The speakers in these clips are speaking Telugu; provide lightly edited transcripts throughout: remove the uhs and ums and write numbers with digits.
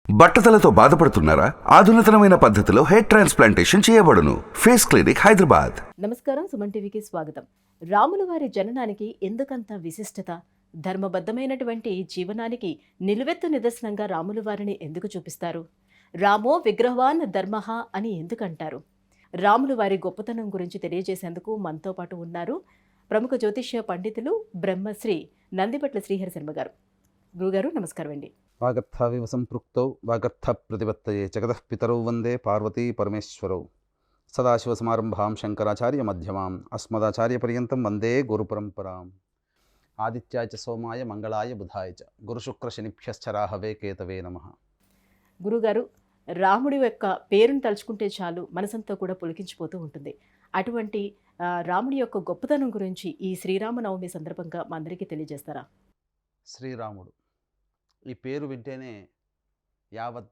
బట్టతలతో బాధపడుతున్నారా? ఆధునితనమైన పద్ధతిలో హెయిర్ ట్రాన్స్ప్లాంటేషన్ చేయబడును. Face clinic, Hyderabad. నమస్కారం, సుమన్ టీవీకి స్వాగతం. రాముల వారి జననానికి ఎందుకంత విశిష్టత? ధర్మబద్ధమైనటువంటి జీవనానికి నిలువెత్తు నిదర్శనంగా రాముల వారిని ఎందుకు చూపిస్తారు? రామో విగ్రహవాన్ ధర్మః అని ఎందుకంటారు? రాముల వారి గొప్పతనం గురించి తెలియజేసేందుకు మనతో పాటు ఉన్నారు ప్రముఖ జ్యోతిష్య పండితులు బ్రహ్మశ్రీ నందిపట్ల శ్రీహరి శర్మ గారు. గురుగారు నమస్కారం అండి. వాగర్థావివ సంపృక్తౌ వాగర్థ ప్రతిపత్తయే జగతః పితరౌ వందే పార్వతీ పరమేశ్వరౌ. సదాశివసమారంభాం శంకరాచార్య మధ్యమాం అస్మదాచార్య పర్యంతం వందే గురుపరంపరాం. ఆదిత్యాయ చ సోమాయ మంగళాయ బుధాయ చ గురుశుక్ర శనిభ్యశ్చ రాహవే కేతవే నమః. గురుగారు, రాముడి యొక్క పేరును తలుచుకుంటే చాలు మనసంతా కూడా పులికించిపోతూ ఉంటుంది. అటువంటి రాముడి యొక్క గొప్పతనం గురించి ఈ శ్రీరామనవమి సందర్భంగా మా అందరికీ తెలియజేస్తారా? శ్రీరాముడు ఈ పేరు వింటేనే యావత్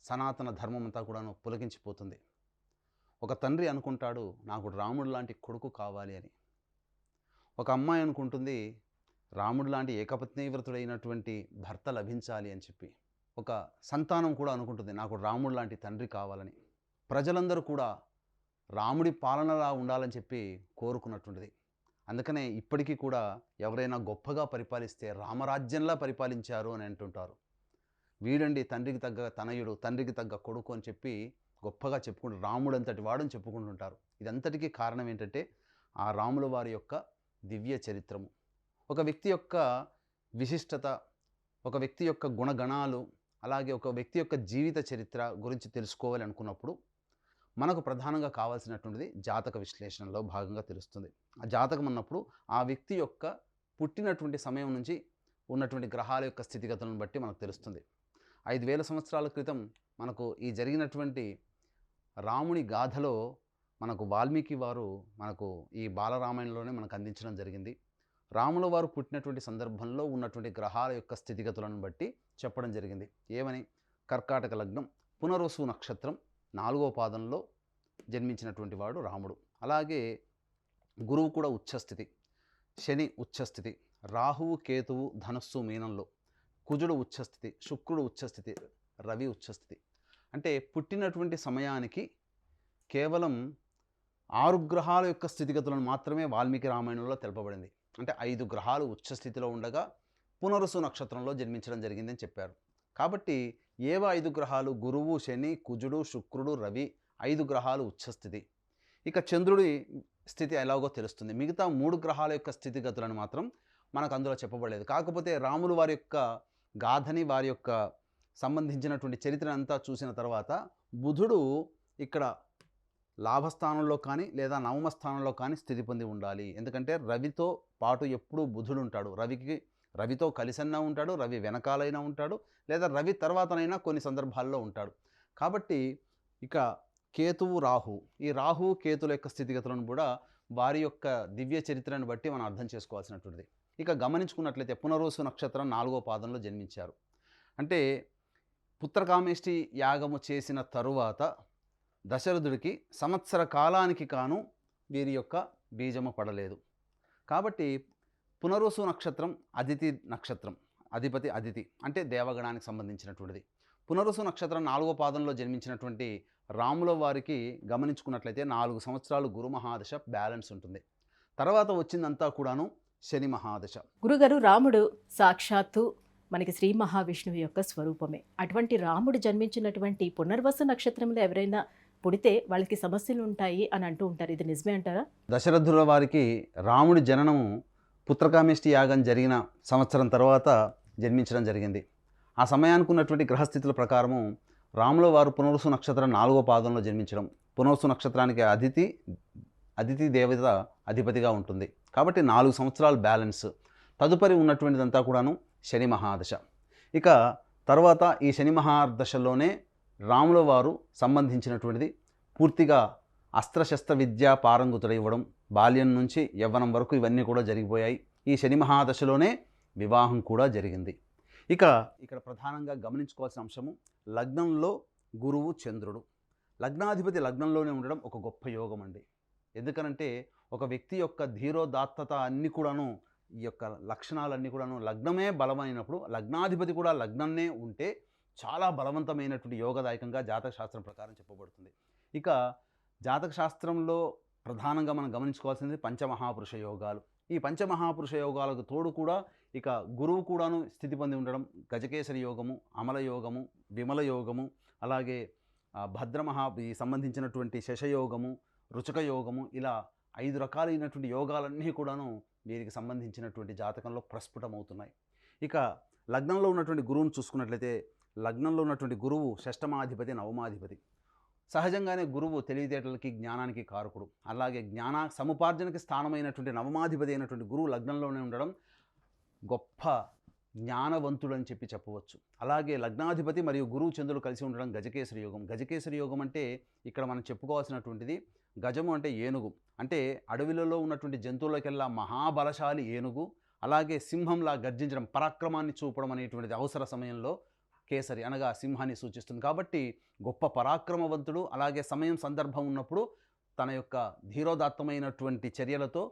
సనాతన ధర్మం అంతా కూడాను పులకించిపోతుంది. ఒక తండ్రి అనుకుంటాడు, నాకు రాముడు లాంటి కొడుకు కావాలి అని. ఒక అమ్మాయి అనుకుంటుంది, రాముడు లాంటి ఏకపత్నీవ్రతుడైనటువంటి భర్త లభించాలి అని చెప్పి. ఒక సంతానం కూడా అనుకుంటుంది, నాకు రాముడు లాంటి తండ్రి కావాలని. ప్రజలందరూ కూడా రాముడి పాలనలా ఉండాలని చెప్పి కోరుకున్నటువంటిది. అందుకనే ఇప్పటికీ కూడా ఎవరైనా గొప్పగా పరిపాలిస్తే రామరాజ్యంలా పరిపాలించారు అని అంటుంటారు. వీడండి తండ్రికి తగ్గ తనయుడు, తండ్రికి తగ్గ కొడుకు అని చెప్పి గొప్పగా చెప్పుకుంటారు. రాముడు అంతటి వాడని చెప్పుకుంటుంటారు. ఇదంతటికీ కారణం ఏంటంటే ఆ రాముల వారి యొక్క దివ్య చరిత్రము. ఒక వ్యక్తి యొక్క విశిష్టత, ఒక వ్యక్తి యొక్క గుణగణాలు, అలాగే ఒక వ్యక్తి యొక్క జీవిత చరిత్ర గురించి తెలుసుకోవాలి అనుకున్నప్పుడు మనకు ప్రధానంగా కావాల్సినటువంటిది జాతక విశ్లేషణలో భాగంగా తెలుస్తుంది. ఆ జాతకం అన్నప్పుడు ఆ వ్యక్తి యొక్క పుట్టినటువంటి సమయం నుంచి ఉన్నటువంటి గ్రహాల యొక్క స్థితిగతులను బట్టి మనకు తెలుస్తుంది. 5000 సంవత్సరాల క్రితం మనకు ఈ జరిగినటువంటి రాముని గాథలో మనకు వాల్మీకి వారు మనకు ఈ బాలరామాయణంలోనే మనకు అందించడం జరిగింది. రాముల వారు పుట్టినటువంటి సందర్భంలో ఉన్నటువంటి గ్రహాల యొక్క స్థితిగతులను బట్టి చెప్పడం జరిగింది. ఏమని? కర్కాటక లగ్నం, పునర్వసు నక్షత్రం 4వ పాదంలో జన్మించినటువంటి వాడు రాముడు. అలాగే గురువు కూడా ఉచ్చస్థితి, శని ఉచ్చస్థితి, రాహువు కేతువు ధనస్సు మీనంలో, కుజుడు ఉచ్చస్థితి, శుక్రుడు ఉచ్చస్థితి, రవి ఉచ్చస్థితి. అంటే పుట్టినటువంటి సమయానికి కేవలం 6 గ్రహాల యొక్క స్థితిగతులను మాత్రమే వాల్మీకి రామాయణంలో తెలుపబడింది. అంటే 5 గ్రహాలు ఉచ్చస్థితిలో ఉండగా పునరుసు నక్షత్రంలో జన్మించడం జరిగిందని చెప్పారు. కాబట్టి ఏవో 5 గ్రహాలు? గురువు, శని, కుజుడు, శుక్రుడు, రవి, 5 గ్రహాలు ఉచ్చస్థితి. ఇక చంద్రుడి స్థితి ఎలాగో తెలుస్తుంది. మిగతా 3 గ్రహాల యొక్క స్థితిగతులను మాత్రం మనకు అందులో చెప్పబడలేదు. కాకపోతే రాములు వారి యొక్క గాథని, వారి యొక్క సంబంధించినటువంటి చరిత్ర అంతా చూసిన తర్వాత బుధుడు ఇక్కడ లాభస్థానంలో కానీ లేదా నవమ స్థానంలో కానీ స్థితి పొంది ఉండాలి. ఎందుకంటే రవితో పాటు ఎప్పుడూ బుధుడు ఉంటాడు. రవితో కలిసన్నా ఉంటాడు, రవి వెనకాలైనా ఉంటాడు, లేదా రవి తర్వాతనైనా కొన్ని సందర్భాల్లో ఉంటాడు. కాబట్టి ఇక కేతువు, రాహు, ఈ రాహు కేతుల యొక్క స్థితిగతులను కూడా వారి యొక్క దివ్య చరిత్రను బట్టి మనం అర్థం చేసుకోవాల్సినటువంటిది. ఇక గమనించుకున్నట్లయితే పునర్వసు నక్షత్రం 4వ పాదంలో జన్మించారు. అంటే పుత్రకామేష్టి యాగము చేసిన తరువాత దశరథుడికి సంవత్సర కాలానికి కాను వీరి యొక్క బీజము పడలేదు. కాబట్టి పునర్వసు నక్షత్రం అదితి నక్షత్రం, అధిపతి అదితి అంటే దేవగణానికి సంబంధించినటువంటిది. పునర్వసు నక్షత్రం 4వ పాదంలో జన్మించినటువంటి రాముల వారికి గమనించుకున్నట్లయితే 4 సంవత్సరాలు గురు మహాదశ బ్యాలెన్స్ ఉంటుంది. తర్వాత వచ్చిందంతా కూడాను శని మహాదశ. గురుగారు, రాముడు సాక్షాత్తు మనకి శ్రీ మహావిష్ణువు యొక్క స్వరూపమే. అటువంటి రాముడు జన్మించినటువంటి పునర్వసు నక్షత్రంలో ఎవరైనా పుడితే వాళ్ళకి సమస్యలు ఉంటాయి అని అంటూ ఉంటారు. ఇది నిజమే అంటారా? దశరథుల వారికి రాముడి జననము పుత్రకామేష్టి యాగం జరిగిన సంవత్సరం తర్వాత జన్మించడం జరిగింది. ఆ సమయానికి ఉన్నటువంటి గ్రహస్థితుల ప్రకారము రాముల వారు పునర్వసు నక్షత్రం 4వ పాదంలో జన్మించడం. పునర్వసు నక్షత్రానికి అదితి దేవత అధిపతిగా ఉంటుంది. కాబట్టి 4 సంవత్సరాలు బ్యాలెన్స్. తదుపరి ఉన్నటువంటిదంతా కూడాను శని మహాదశ. ఇక తర్వాత ఈ శని మహాదశలోనే రాముల వారు సంబంధించినటువంటిది పూర్తిగా అస్త్రశస్త్ర విద్య పారంగుతుడై ఇవ్వడం, బాల్యం నుంచి యవ్వనం వరకు ఇవన్నీ కూడా జరిగిపోయాయి. ఈ శని మహాదశలోనే వివాహం కూడా జరిగింది. ఇక ఇక్కడ ప్రధానంగా గమనించుకోవాల్సిన అంశము లగ్నంలో గురువు, చంద్రుడు. లగ్నాధిపతి లగ్నంలోనే ఉండడం ఒక గొప్ప యోగం అండి. ఎందుకనంటే ఒక వ్యక్తి యొక్క ధీరోదాత్తత అన్నీ కూడాను ఈ యొక్క లక్షణాలన్నీ కూడాను లగ్నమే బలమైనప్పుడు, లగ్నాధిపతి కూడా లగ్నంనే ఉంటే చాలా బలవంతమైనటువంటి యోగదాయకంగా జాతక శాస్త్రం ప్రకారం చెప్పబడుతుంది. ఇక జాతక శాస్త్రంలో ప్రధానంగా మనం గమనించుకోవాల్సింది పంచమహాపురుష యోగాలు. ఈ పంచమహాపురుష యోగాలకు తోడు కూడా ఇక గురువు కూడాను స్థితి పొంది ఉండడం, గజకేసరి యోగము, అమల యోగము, విమల యోగము, అలాగే ఈ సంబంధించినటువంటి శశయోగము, రుచక యోగము, ఇలా 5 రకాలైనటువంటి యోగాలన్నీ కూడాను వీరికి సంబంధించినటువంటి జాతకంలో ప్రస్ఫుటమవుతున్నాయి. ఇక లగ్నంలో ఉన్నటువంటి గురువును చూసుకున్నట్లయితే లగ్నంలో ఉన్నటువంటి గురువు షష్టమాధిపతి, నవమాధిపతి. సహజంగానే గురువు తెలివితేటలకి, జ్ఞానానికి కారకుడు. అలాగే జ్ఞాన సముపార్జనకి స్థానమైనటువంటి నవమాధిపతి అయినటువంటి గురువు లగ్నంలోనే ఉండడం గొప్ప జ్ఞానవంతుడు అని చెప్పవచ్చు. అలాగే లగ్నాధిపతి మరియు గురువు చంద్రులు కలిసి ఉండడం గజకేసరి యోగం. గజకేసరి యోగం అంటే ఇక్కడ మనం చెప్పుకోవాల్సినటువంటిది గజము అంటే ఏనుగు, అంటే అడవిలలో ఉన్నటువంటి జంతువులకెల్లా మహాబలశాలి ఏనుగు. అలాగే సింహంలా గర్జించడం, పరాక్రమాన్ని చూపడం అనేటువంటిది అవసర సమయంలో కేసరి అనగా సింహాన్ని సూచిస్తుంది. కాబట్టి గొప్ప పరాక్రమవంతుడు. అలాగే సమయం సందర్భం ఉన్నప్పుడు తన యొక్క ధీరోదాత్తమైనటువంటి చర్యలతో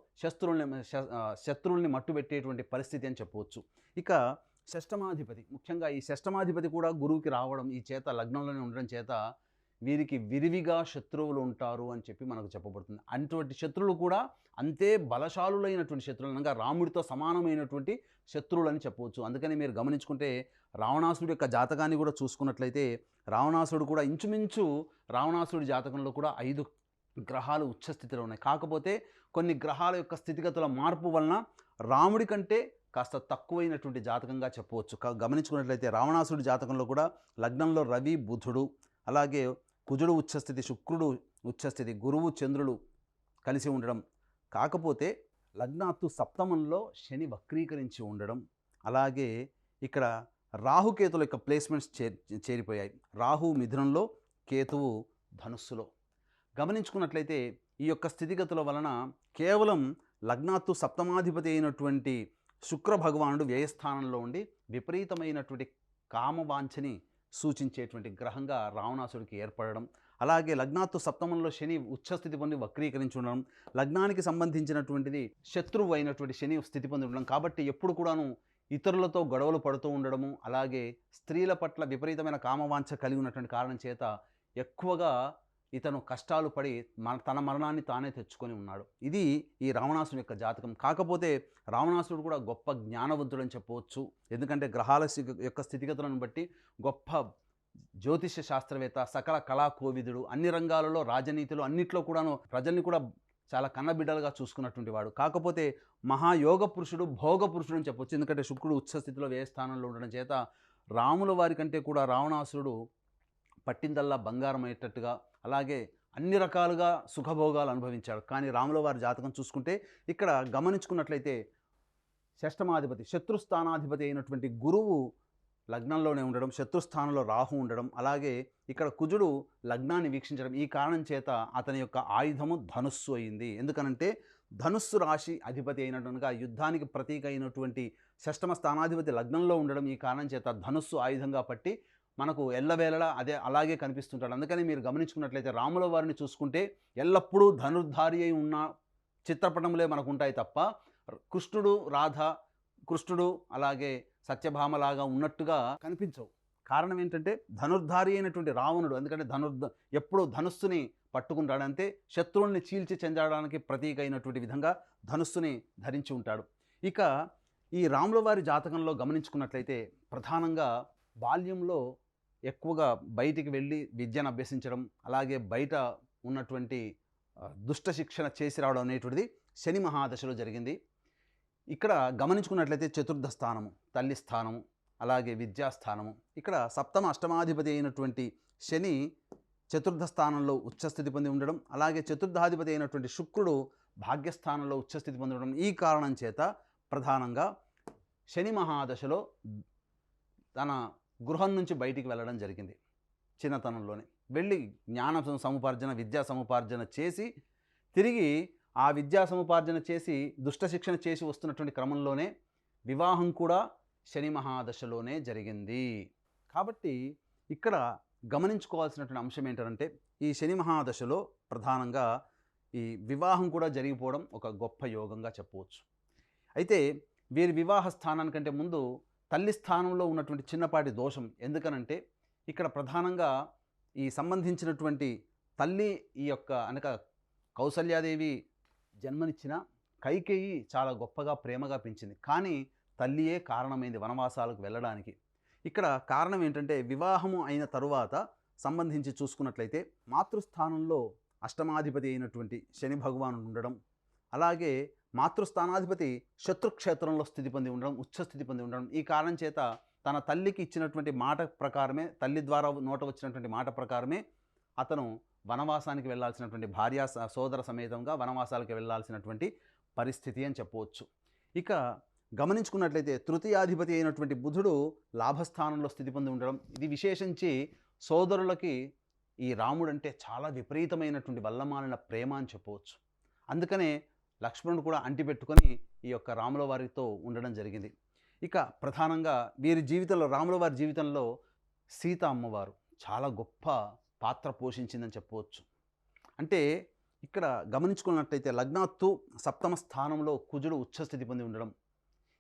శత్రువుల్ని మట్టుబెట్టేటువంటి పరిస్థితి అని చెప్పవచ్చు. ఇక షష్టమాధిపతి, ముఖ్యంగా ఈ షష్టమాధిపతి కూడా గురువుకి రావడం ఈ చేత లగ్నంలోనే ఉండడం చేత వీరికి విరివిగా శత్రువులు ఉంటారు అని చెప్పి మనకు చెప్పబడుతుంది. అటువంటి శత్రువులు కూడా అంతే బలశాలులైనటువంటి శత్రువులు, అనగా రాముడితో సమానమైనటువంటి శత్రువులు అని చెప్పవచ్చు. అందుకని మీరు గమనించుకుంటే రావణాసుడి యొక్క జాతకాన్ని కూడా చూసుకున్నట్లయితే రావణాసుడు కూడా ఇంచుమించు రావణాసుడి జాతకంలో కూడా 5 గ్రహాలు ఉచ్చస్థితిలో ఉన్నాయి. కాకపోతే కొన్ని గ్రహాల యొక్క స్థితిగతుల మార్పు వలన రాముడి కంటే కాస్త తక్కువైనటువంటి జాతకంగా చెప్పవచ్చు. గమనించుకున్నట్లయితే రావణాసుడి జాతకంలో కూడా లగ్నంలో రవి, బుధుడు, అలాగే కుజుడు ఉచ్చస్థితి, శుక్రుడు ఉచ్చస్థితి, గురువు చంద్రులు కలిసి ఉండడం. కాకపోతే లగ్నాత్తు సప్తమంలో శని వక్రీకరించి ఉండడం, అలాగే ఇక్కడ రాహుకేతుల యొక్క ప్లేస్మెంట్స్ చేరిపోయాయి. రాహు మిథునంలో, కేతువు ధనుస్సులో. గమనించుకున్నట్లయితే ఈ యొక్క స్థితిగతుల వలన కేవలం లగ్నాత్తు సప్తమాధిపతి అయినటువంటి శుక్ర భగవానుడు వ్యయస్థానంలో ఉండి విపరీతమైనటువంటి కామవాంఛని సూచించేటువంటి గ్రహంగా రావణాసుడికి ఏర్పడడం, అలాగే లగ్నాత్తు సప్తమంలో శని ఉచ్చస్థితి పొంది వక్రీకరించి ఉండడం, లగ్నానికి సంబంధించినటువంటిది శత్రువు అయినటువంటి శని స్థితి పొంది ఉండడం. కాబట్టి ఎప్పుడు కూడాను ఇతరులతో గొడవలు పడుతూ ఉండడము, అలాగే స్త్రీల పట్ల విపరీతమైన కామవాంఛ కలిగి ఉన్నటువంటి కారణం చేత ఎక్కువగా ఇతను కష్టాలు పడి తన మరణాన్ని తానే తెచ్చుకొని ఉన్నాడు. ఇది ఈ రావణాసుడి యొక్క జాతకం. కాకపోతే రావణాసుడు కూడా గొప్ప జ్ఞానవంతుడు అని చెప్పవచ్చు. ఎందుకంటే గ్రహాల యొక్క స్థితిగతులను బట్టి గొప్ప జ్యోతిష్య శాస్త్రవేత్త, సకల కళాకోవిదుడు, అన్ని రంగాలలో రాజనీతిలో అన్నిట్లో కూడాను ప్రజల్ని కూడా చాలా కన్నబిడ్డలుగా చూసుకున్నటువంటి వాడు. కాకపోతే మహాయోగ పురుషుడు, భోగ పురుషుడు అని చెప్పవచ్చు. ఎందుకంటే శుక్రుడు ఉచ్చస్థితిలో వ్యయస్థానంలో ఉండడం చేత రాముల వారి కంటే కూడా రావణాసురుడు పట్టిందల్లా బంగారం అయ్యేటట్టుగా, అలాగే అన్ని రకాలుగా సుఖభోగాలు అనుభవించాడు. కానీ రాముల వారి జాతకం చూసుకుంటే ఇక్కడ గమనించుకున్నట్లయితే షష్టమాధిపతి, శత్రుస్థానాధిపతి అయినటువంటి గురువు లగ్నంలోనే ఉండడం, శత్రుస్థానంలో రాహు ఉండడం, అలాగే ఇక్కడ కుజుడు లగ్నాన్ని వీక్షించడం. ఈ కారణం చేత అతని యొక్క ఆయుధము ధనుస్సు అయింది. ఎందుకనంటే ధనుస్సు రాశి అధిపతి అయినట్టుగా యుద్ధానికి ప్రతీక అయినటువంటి షష్టమ స్థానాధిపతి లగ్నంలో ఉండడం ఈ కారణం చేత ధనుస్సు ఆయుధంగా పట్టి మనకు ఎల్లవేళలా అలాగే కనిపిస్తుంటాడు. అందుకని మీరు గమనించుకున్నట్లయితే రాముల వారిని చూసుకుంటే ఎల్లప్పుడూ ధనుర్ధారి అయి ఉన్న చిత్రపటములే మనకు ఉంటాయి తప్ప కృష్ణుడు, రాధ, కృష్ణుడు అలాగే సత్యభామలాగా ఉన్నట్టుగా కనిపించవు. కారణం ఏంటంటే ధనుర్ధారి అయినటువంటి రావణుడు, ఎందుకంటే ఎప్పుడూ ధనుస్సుని పట్టుకుంటాడు, అంతే శత్రువుల్ని చీల్చి చెందడానికి ప్రతీక అయినటువంటి విధంగా ధనుస్సుని ధరించి ఉంటాడు. ఇక ఈ రాముల వారి జాతకంలో గమనించుకున్నట్లయితే ప్రధానంగా బాల్యంలో ఎక్కువగా బయటికి వెళ్ళి విద్యను అభ్యసించడం, అలాగే బయట ఉన్నటువంటి దుష్ట శిక్షణ చేసి రావడం అనేటువంటిది శని మహాదశలో జరిగింది. ఇక్కడ గమనించుకున్నట్లయితే చతుర్థ స్థానము, తల్లి స్థానము, అలాగే విద్యాస్థానము, ఇక్కడ సప్తమ అష్టమాధిపతి అయినటువంటి శని చతుర్థ స్థానంలో ఉచ్చస్థితి పొంది ఉండడం, అలాగే చతుర్థాధిపతి అయినటువంటి శుక్రుడు భాగ్యస్థానంలో ఉచ్చస్థితి పొంది ఉండడం. ఈ కారణం చేత ప్రధానంగా శని మహాదశలో తన గృహం నుంచి బయటికి వెళ్ళడం జరిగింది. చిన్నతనంలోనే వెళ్ళి జ్ఞాన సముపార్జన, విద్యా సముపార్జన చేసి తిరిగి ఆ విద్యా సముపార్జన చేసి దుష్ట శిక్షణ చేసి వస్తున్నటువంటి క్రమంలోనే వివాహం కూడా శని మహాదశలోనే జరిగింది. కాబట్టి ఇక్కడ గమనించుకోవాల్సినటువంటి అంశం ఏంటంటే ఈ శని మహాదశలో ప్రధానంగా ఈ వివాహం కూడా జరిగిపోవడం ఒక గొప్ప యోగంగా చెప్పవచ్చు. అయితే వీరి వివాహ స్థానానికంటే ముందు తల్లి స్థానంలో ఉన్నటువంటి చిన్నపాటి దోషం. ఎందుకనంటే ఇక్కడ ప్రధానంగా ఈ సంబంధించినటువంటి తల్లి ఈ యొక్క అనక కౌసల్యాదేవి జన్మనిచ్చిన కైకేయి చాలా గొప్పగా ప్రేమగా పెంచింది. కానీ తల్లియే కారణమైంది వనవాసాలకు వెళ్ళడానికి. ఇక్కడ కారణం ఏంటంటే వివాహము అయిన తరువాత సంబంధించి చూసుకున్నట్లయితే మాతృస్థానంలో అష్టమాధిపతి అయినటువంటి శని భగవానుడు ఉండడం, అలాగే మాతృస్థానాధిపతి శత్రుక్షేత్రంలో స్థితి పొంది ఉండడం, ఉచ్చస్థితి పొంది ఉండడం. ఈ కారణం చేత తన తల్లికి ఇచ్చినటువంటి మాట ప్రకారమే, తల్లి ద్వారా నోట వచ్చినటువంటి మాట ప్రకారమే అతను వనవాసానికి వెళ్ళాల్సినటువంటి భార్యా సోదర సమేతంగా వనవాసాలకు వెళ్ళాల్సినటువంటి పరిస్థితి అని చెప్పవచ్చు. ఇక గమనించుకున్నట్లయితే తృతీయాధిపతి అయినటువంటి బుధుడు లాభస్థానంలో స్థితి పొంది ఉండడం, ఇది విశేషించి సోదరులకి ఈ రాముడు అంటే చాలా విపరీతమైనటువంటి వల్లమాలిన ప్రేమ అని చెప్పవచ్చు. అందుకనే లక్ష్మణుడు కూడా అంటిపెట్టుకొని ఈ యొక్క రాముల వారితో ఉండడం జరిగింది. ఇక ప్రధానంగా వీరి జీవితంలో, రాముల వారి జీవితంలో సీత అమ్మవారు చాలా గొప్ప పాత్ర పోషించిందని చెప్పవచ్చు. అంటే ఇక్కడ గమనించుకున్నట్లయితే లగ్నాత్తు సప్తమ స్థానంలో కుజుడు ఉచ్చస్థితి పొంది ఉండడం,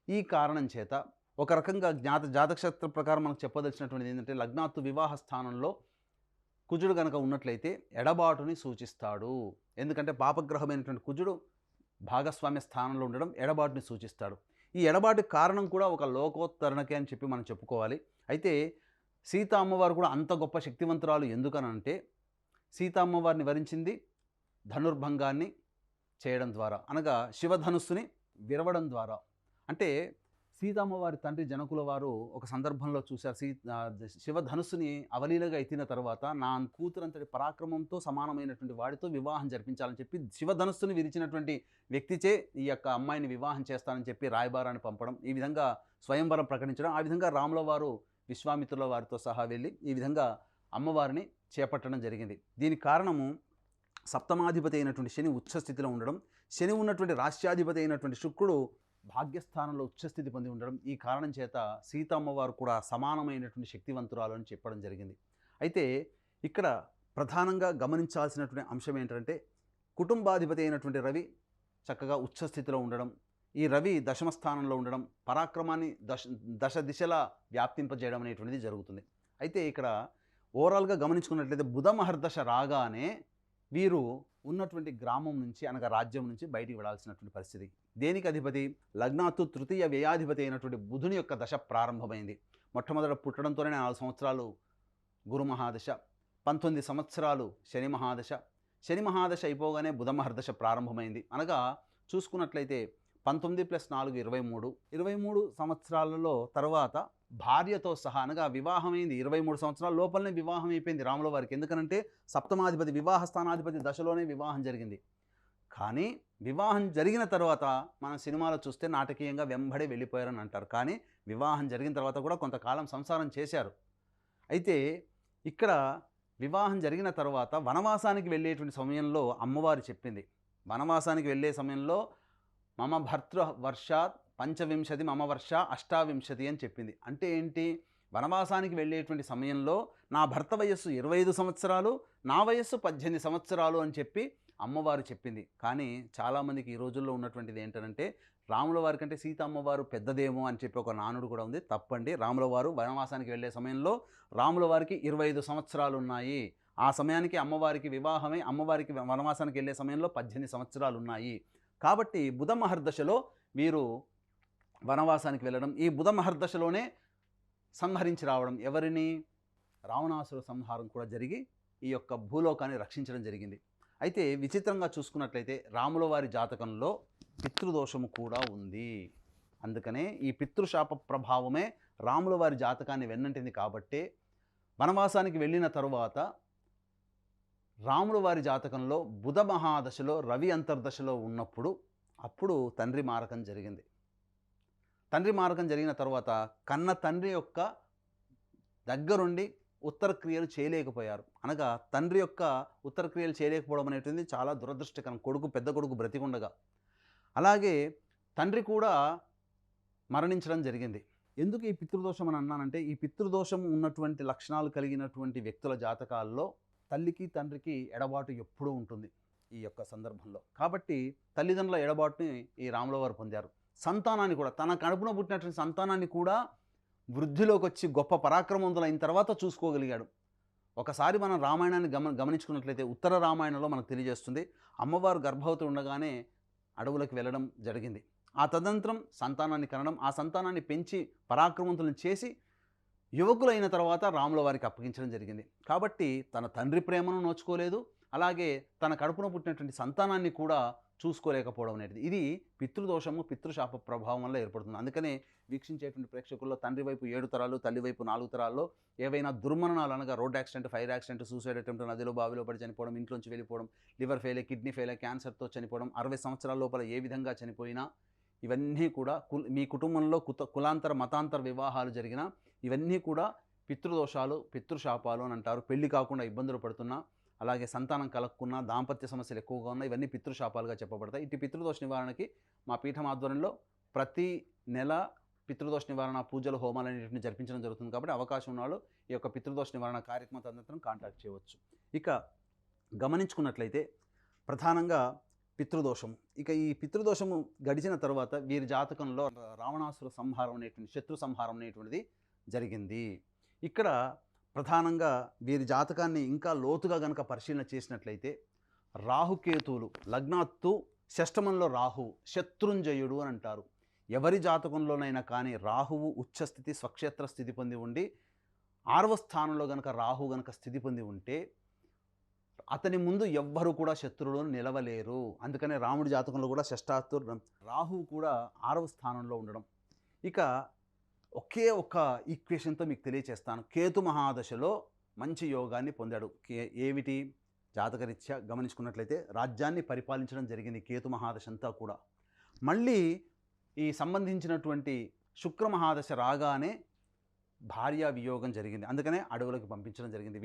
ఈ కారణం చేత ఒక రకంగా జాతకశాస్త్ర ప్రకారం మనకు చెప్పదలిచినటువంటిది ఏంటంటే లగ్నాత్తు వివాహ స్థానంలో కుజుడు కనుక ఉన్నట్లయితే ఎడబాటుని సూచిస్తాడు. ఎందుకంటే పాపగ్రహమైనటువంటి కుజుడు భాగస్వామ్య స్థానంలో ఉండడం ఎడబాటుని సూచిస్తాడు. ఈ ఎడబాటు కారణం కూడా ఒక లోకోత్తరణకే అని చెప్పి మనం చెప్పుకోవాలి. అయితే సీతా అమ్మవారు కూడా అంత గొప్ప శక్తివంతురాలు ఎందుకనంటే సీతా అమ్మవారిని వరించింది ధనుర్భంగాన్ని చేయడం ద్వారా, అనగా శివధనుస్సుని విరవడం ద్వారా. అంటే సీతమ్మవారి తండ్రి జనకుల వారు ఒక సందర్భంలో చూశారు, శివధనుస్సుని అవలీలగా ఎత్తిన తర్వాత నా కూతురంతటి పరాక్రమంతో సమానమైనటువంటి వాడితో వివాహం జరిపించాలని చెప్పి శివధనుస్సుని విరిచినటువంటి వ్యక్తిచే ఈ యొక్క అమ్మాయిని వివాహం చేస్తానని చెప్పి రాయబారాన్ని పంపడం, ఈ విధంగా స్వయంవరం ప్రకటించడం. ఆ విధంగా రాముల వారు విశ్వామిత్రుల వారితో సహా వెళ్ళి ఈ విధంగా అమ్మవారిని చేపట్టడం జరిగింది. దీనికి కారణము సప్తమాధిపతి అయినటువంటి శని ఉచ్చస్థితిలో ఉండడం, శని ఉన్నటువంటి రాష్ట్రాధిపతి అయినటువంటి శుక్రుడు భాగ్యస్థానంలో ఉచ్చస్థితి పొంది ఉండడం, ఈ కారణం చేత సీతమ్మవారు కూడా సమానమైనటువంటి శక్తివంతురాలు అని చెప్పడం జరిగింది. అయితే ఇక్కడ ప్రధానంగా గమనించాల్సినటువంటి అంశం ఏంటంటే కుటుంబాధిపతి అయినటువంటి రవి చక్కగా ఉచ్చస్థితిలో ఉండడం, ఈ రవి దశమ స్థానంలో ఉండడం పరాక్రమాన్ని దశ దిశలా వ్యాప్తింపజేయడం అనేటువంటిది జరుగుతుంది. అయితే ఇక్కడ ఓవరాల్గా గమనించుకున్నట్లయితే బుధ మహర్దశ రాగానే వీరు ఉన్నటువంటి గ్రామం నుంచి, అనగా రాజ్యం నుంచి బయటికి వెళ్ళాల్సినటువంటి పరిస్థితి. దేనికి అధిపతి? లగ్నాత్తు తృతీయ వ్యయాధిపతి అయినటువంటి బుధుని యొక్క దశ ప్రారంభమైంది. మొట్టమొదట పుట్టడంతోనే 4 సంవత్సరాలు గురు మహాదశ, 19 సంవత్సరాలు శని మహాదశ, శని మహాదశ అయిపోగానే బుధ మహర్దశ ప్రారంభమైంది. అనగా చూసుకున్నట్లయితే 19 + 4 23 సంవత్సరాలలో తర్వాత భార్యతో సహా, అనగా వివాహమైంది 23 సంవత్సరాల లోపలనే వివాహం అయిపోయింది రాముల వారికి. ఎందుకనంటే సప్తమాధిపతి వివాహ స్థానాధిపతి దశలోనే వివాహం జరిగింది. కానీ వివాహం జరిగిన తర్వాత మన సినిమాలో చూస్తే నాటకీయంగా వెంబడే వెళ్ళిపోయారని అంటారు. కానీ వివాహం జరిగిన తర్వాత కూడా కొంతకాలం సంసారం చేశారు. అయితే ఇక్కడ వివాహం జరిగిన తర్వాత వనవాసానికి వెళ్ళేటువంటి సమయంలో అమ్మవారు చెప్పింది, వనవాసానికి వెళ్ళే సమయంలో మమ భర్తృ వర్షాత్ 25 మమ వర్ష 28 అని చెప్పింది. అంటే ఏంటి? వనవాసానికి వెళ్ళేటువంటి సమయంలో నా భర్త వయస్సు 25 సంవత్సరాలు, నా వయస్సు 18 సంవత్సరాలు అని చెప్పి అమ్మవారు చెప్పింది. కానీ చాలామందికి ఈ రోజుల్లో ఉన్నటువంటిది ఏంటంటే రాముల వారి కంటే సీత అమ్మవారు పెద్దదేమో అని చెప్పి ఒక నానుడు కూడా ఉంది. తప్పండి. రాముల వారు వనవాసానికి వెళ్ళే సమయంలో రాముల వారికి 25 సంవత్సరాలు ఉన్నాయి. ఆ సమయానికి అమ్మవారికి వివాహమై అమ్మవారికి వనవాసానికి వెళ్ళే సమయంలో 18 సంవత్సరాలు ఉన్నాయి. కాబట్టి బుధ మహర్దశలో వీరు వనవాసానికి వెళ్ళడం, ఈ బుధ మహర్దశలోనే సంహరించి రావడం, ఎవరిని? రావణాసుర సంహారం కూడా జరిగి ఈ యొక్క భూలోకాన్ని రక్షించడం జరిగింది. అయితే విచిత్రంగా చూసుకున్నట్లయితే రాముల వారి జాతకంలో పితృదోషము కూడా ఉంది. అందుకనే ఈ పితృశాప ప్రభావమే రాముల వారి జాతకాన్ని వెన్నంటింది. కాబట్టే వనవాసానికి వెళ్ళిన తరువాత రాముల వారి జాతకంలో బుధ మహాదశలో రవి అంతర్దశలో ఉన్నప్పుడు అప్పుడు తండ్రి మారకం జరిగింది. తండ్రి మారకం జరిగిన తర్వాత కన్న తండ్రి యొక్క దగ్గరుండి ఉత్తర క్రియలు చేయలేకపోయారు. అనగా తండ్రి యొక్క ఉత్తర క్రియలు చేయలేకపోవడం అనేటువంటిది చాలా దురదృష్టకరం. పెద్ద కొడుకు బ్రతికుండగా. అలాగే తండ్రి కూడా మరణించడం జరిగింది. ఎందుకు ఈ పితృదోషం అని అన్నానంటే ఈ పితృదోషం ఉన్నటువంటి లక్షణాలు కలిగినటువంటి వ్యక్తుల జాతకాల్లో తల్లికి తండ్రికి ఎడబాటు ఎప్పుడూ ఉంటుంది ఈ యొక్క సందర్భంలో. కాబట్టి తల్లిదండ్రుల ఎడబాటుని ఈ రాముల వారు పొందారు. సంతానాన్ని కూడా, తన కడుపున పుట్టినటువంటి సంతానాన్ని కూడా వృద్ధిలోకి వచ్చి గొప్ప పరాక్రమవంతులు అయిన తర్వాత చూసుకోగలిగాడు. ఒకసారి మనం రామాయణాన్ని గమనించుకున్నట్లయితే ఉత్తర రామాయణంలో మనకు తెలియజేస్తుంది, అమ్మవారు గర్భవతి ఉండగానే అడవులకు వెళ్ళడం జరిగింది. ఆ తదనంతరం సంతానాన్ని కనడం, ఆ సంతానాన్ని పెంచి పరాక్రమవంతులను చేసి యువకులైన తర్వాత రాముల వారికి అప్పగించడం జరిగింది. కాబట్టి తన తండ్రి ప్రేమను నోచుకోలేదు, అలాగే తన కడుపున పుట్టినటువంటి సంతానాన్ని కూడా చూసుకోలేకపోవడం అనేది, ఇది పితృదోషము పితృశాప ప్రభావం వల్ల ఏర్పడుతుంది. అందుకనే వీక్షించేటువంటి ప్రేక్షకుల్లో తండ్రి వైపు 7 తరాలు, తల్లి వైపు 4 తరాల్లో ఏవైనా దుర్మరణాలు అనగా road accident, fire accident, suicide attempt, నదిలో బావిలో పడి చనిపోవడం, ఇంట్లోంచి వెళ్ళిపోవడం, లివర్ ఫెయిల్, కిడ్నీ ఫెయిల్, క్యాన్సర్తో చనిపోవడం, 60 సంవత్సరాల లోపల ఏ విధంగా చనిపోయినా, ఇవన్నీ కూడా మీ కుటుంబంలో కులాంతర మతాంతర వివాహాలు జరిగినా ఇవన్నీ కూడా పితృదోషాలు పితృశాపాలు అని అంటారు. పెళ్లి కాకుండా ఇబ్బందులు పడుతున్నా, అలాగే సంతానం కలగకున్నా, దాంపత్య సమస్యలు ఎక్కువగా ఉన్నా ఇవన్నీ పితృశాపాలుగా చెప్పబడతాయి. ఇటు పితృదోష నివారణకి మా పీఠం ఆధ్వర్యంలో ప్రతి నెల పితృదోష నివారణ పూజలు, హోమాలు అనేటివి జరిపించడం జరుగుతుంది. కాబట్టి అవకాశం ఉన్నవాళ్ళు ఈ యొక్క పితృదోష నివారణ కార్యక్రమం తదనంతరం కాంటాక్ట్ చేయవచ్చు. ఇక గమనించుకున్నట్లయితే ప్రధానంగా పితృదోషము, ఇక ఈ పితృదోషము గడిచిన తర్వాత వీరి జాతకంలో రావణాసుర సంహారం అనేటువంటి, శత్రు సంహారం అనేటువంటిది జరిగింది. ఇక్కడ ప్రధానంగా వీరి జాతకాన్ని ఇంకా లోతుగా గనక పరిశీలన చేసినట్లయితే రాహుకేతువులు లగ్నాత్తు షష్టమంలో రాహువు శత్రుంజయుడు అని అంటారు. ఎవరి జాతకంలోనైనా కానీ రాహువు ఉచ్చస్థితి స్వక్షేత్ర స్థితి పొంది ఉండి 6వ స్థానంలో గనక రాహు గనక స్థితి పొంది ఉంటే అతని ముందు ఎవ్వరు కూడా శత్రువులు నిలవలేరు. అందుకనే రాముడి జాతకంలో కూడా షష్టాత్తు రాహువు కూడా 6వ స్థానంలో ఉండడం. ఇక ఒకే ఒక ఈక్వేషన్తో మీకు తెలియచేస్తాను. కేతు మహాదశలో మంచి యోగాన్ని పొందాడు. ఏమిటి జాతకరీత్యా గమనించుకున్నట్లయితే రాజ్యాన్ని పరిపాలించడం జరిగింది కేతు మహాదశ అంతా కూడా. మళ్ళీ ఈ సంబంధించినటువంటి శుక్ర మహాదశ రాగానే భార్య వియోగం జరిగింది. అందుకనే అడవులకు పంపించడం జరిగింది.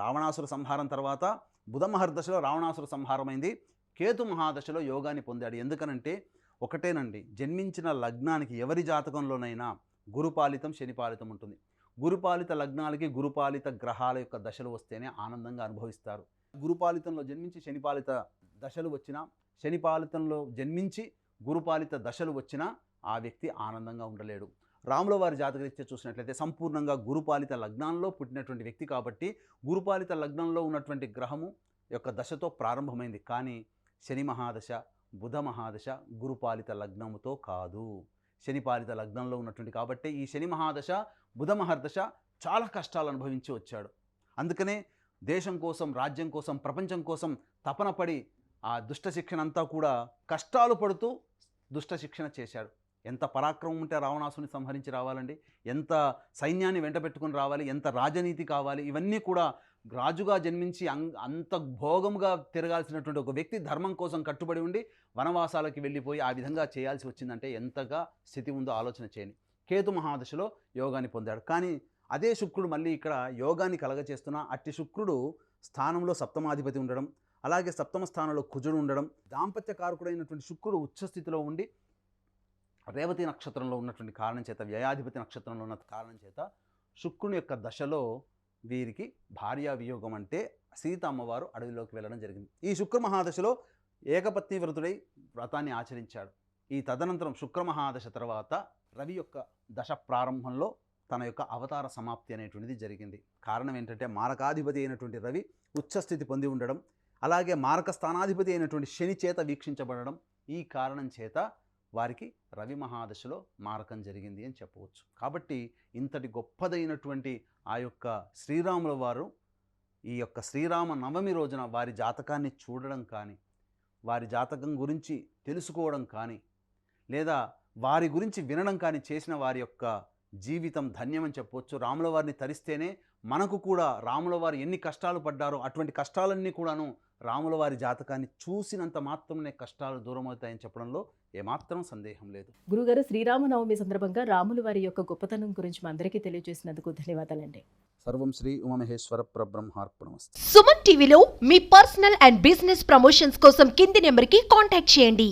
రావణాసుర సంహారం తర్వాత బుధ మహర్దశలో రావణాసుర సంహారమైంది. కేతు మహాదశలో యోగాన్ని పొందాడు. ఎందుకనంటే ఒకటేనండి, జన్మించిన లగ్నానికి ఎవరి జాతకంలోనైనా గురుపాలితం శనిపాలితం ఉంటుంది. గురుపాలిత లగ్నాలకి గురుపాలిత గ్రహాల యొక్క దశలు వస్తేనే ఆనందంగా అనుభవిస్తారు. గురుపాలితంలో జన్మించి శనిపాలిత దశలు వచ్చినా, శనిపాలితంలో జన్మించి గురుపాలిత దశలు వచ్చినా ఆ వ్యక్తి ఆనందంగా ఉండలేడు. రాముల వారి జాతకరీత్యా చూసినట్లయితే సంపూర్ణంగా గురుపాలిత లగ్నంలో పుట్టినటువంటి వ్యక్తి కాబట్టి గురుపాలిత లగ్నంలో ఉన్నటువంటి గ్రహము యొక్క దశతో ప్రారంభమైంది. కానీ శని మహాదశ బుధ మహాదశ గురుపాలిత లగ్నముతో కాదు, శనిపాలిత లగ్నంలో ఉన్నటువంటి కాబట్టి ఈ శని మహాదశ బుధ మహర్దశ చాలా కష్టాలు అనుభవించి వచ్చాడు. అందుకనే దేశం కోసం, రాజ్యం కోసం, ప్రపంచం కోసం తపన పడి ఆ దుష్ట శిక్షణ అంతా కూడా కష్టాలు పడుతూ దుష్ట శిక్షణ చేశాడు. ఎంత పరాక్రమం ఉంటే రావణాసుని సంహరించి రావాలండి, ఎంత సైన్యాన్ని వెంట పెట్టుకుని రావాలి, ఎంత రాజనీతి కావాలి, ఇవన్నీ కూడా రాజుగా జన్మించి అంత భోగముగా తిరగాల్సినటువంటి ఒక వ్యక్తి ధర్మం కోసం కట్టుబడి ఉండి వనవాసాలకి వెళ్ళిపోయి ఆ విధంగా చేయాల్సి వచ్చిందంటే ఎంతగా స్థితి ఉందో ఆలోచన చేయండి. కేతు మహాదశలో యోగాన్ని పొందాడు. కానీ అదే శుక్రుడు మళ్ళీ ఇక్కడ యోగాన్ని కలగచేస్తున్న అట్టి శుక్రుడు స్థానంలో సప్తమాధిపతి ఉండడం, అలాగే సప్తమ స్థానంలో కుజుడు ఉండడం, దాంపత్య కారకుడైనటువంటి శుక్రుడు ఉచ్చస్థితిలో ఉండి రేవతి నక్షత్రంలో ఉన్నటువంటి కారణం చేత, వ్యయాధిపతి నక్షత్రంలో ఉన్న కారణం చేత శుక్రుని యొక్క దశలో వీరికి భార్యా వియోగం అంటే సీత అమ్మవారు అడవిలోకి వెళ్ళడం జరిగింది. ఈ శుక్ర మహాదశలో ఏకపత్ని వ్రతుడై వ్రతాన్ని ఆచరించాడు. ఈ తదనంతరం శుక్ర మహాదశ తర్వాత రవి యొక్క దశ ప్రారంభంలో తన యొక్క అవతార సమాప్తి అనేటువంటిది జరిగింది. కారణం ఏంటంటే మారకాధిపతి అయినటువంటి రవి ఉచ్చస్థితి పొంది ఉండడం, అలాగే మారక స్థానాధిపతి అయినటువంటి శని చేత వీక్షించబడడం, ఈ కారణం చేత వారికి రవి మహాదశలో మారకం జరిగింది అని చెప్పవచ్చు. కాబట్టి ఇంతటి గొప్పదైనటువంటి ఆ యొక్క శ్రీరాముల వారు ఈ యొక్క శ్రీరామ నవమి రోజున వారి జాతకాన్ని చూడడం కానీ, వారి జాతకం గురించి తెలుసుకోవడం కానీ, లేదా వారి గురించి వినడం కానీ చేసిన వారి యొక్క జీవితం ధన్యమని చెప్పవచ్చు. రాముల వారిని తరిస్తేనే మనకు కూడా రాముల వారు ఎన్ని కష్టాలు పడ్డారో అటువంటి కష్టాలన్నీ కూడాను రాముల వారి జాతకాన్ని చూసినంత మాత్రమే కష్టాలు దూరం అవుతాయని చెప్పడంలో ఏమాత్రం సందేహం లేదు. గురుగారు, శ్రీరామనవమి సందర్భంగా రాముల వారి యొక్క గొప్పతనం గురించి మా అందరికీ తెలియజేసినందుకు ధన్యవాదాలండి. సర్వం శ్రీ ఉమామహేశ్వర పరబ్రహ్మార్పణమస్తు. సుమన్ టీవీలో మీ పర్సనల్ అండ్ బిజినెస్ ప్రమోషన్స్ కోసం కింది నెంబర్కి కాంటాక్ట్ చేయండి.